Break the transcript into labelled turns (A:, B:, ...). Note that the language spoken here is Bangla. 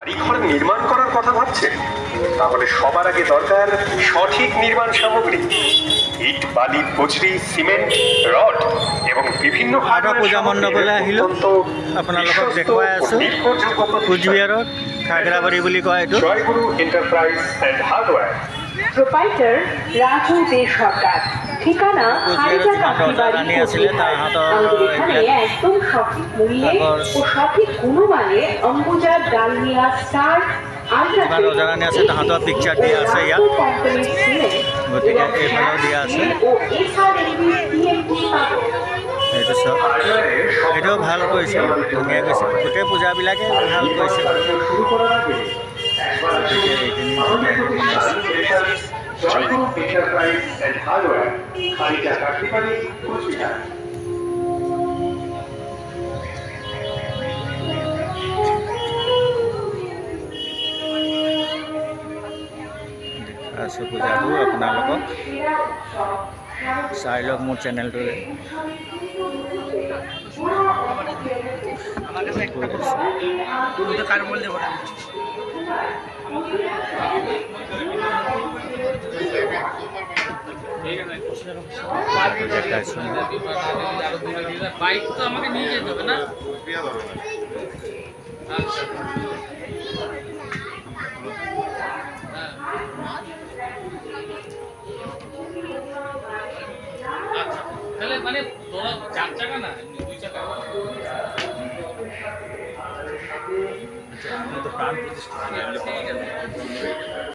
A: বাড়িঘর নির্মাণ করার কথা ভাবছেন? তাহলে সবার আগে দরকার সঠিক নির্মাণ সামগ্রী। ইট, বালি, বজরি, সিমেন্ট, রড এবং বিভিন্ন
B: পূজা মণ্ডপলৈ আহিলোঁ। আপোনালোকক দেখুৱাই আছোঁ কোচবিহাৰত খাগৰাবাৰী বুলি কয় এইটো।
A: Joyguru enterprise and hardware.
C: Proprietor Raju Dey Sarkar, ঠিকানা হাইজা কাঠিবাড়ি, আমাদের এখানে একদম সঠিক মূল্যে ও সঠিক গুণমানে অম্বুজা, ডালমিয়া, স্টার,
B: ৰজাৰাণী আছে, তাহাঁতৰ পিকচাৰ দিয়া আছে ইয়াত, গতিকে এইফালেও দিয়া আছে। এইটো চব এইটোও ভাল কৰিছে, ধুনীয়া কৰিছে, গোটেই পূজাবিলাকে ভাল কৰিছে।
A: জয়গুরু এন্টারপ্রাইজ এন্ড হার্ডওয়্যার, খালিজা কাঠিবাড়ি, কোচবিহার।
B: আছো পূজাটো আপোনালোকক চাই লওক মোৰ চেনেলটোৰে।
D: বাইক তো আমাকে নিয়ে যেতে হবে না। আচ্ছা তাহলে মানে তোরা 4 চাকা না 2 চাকা।
B: প্রাণ প্রতিষ্ঠা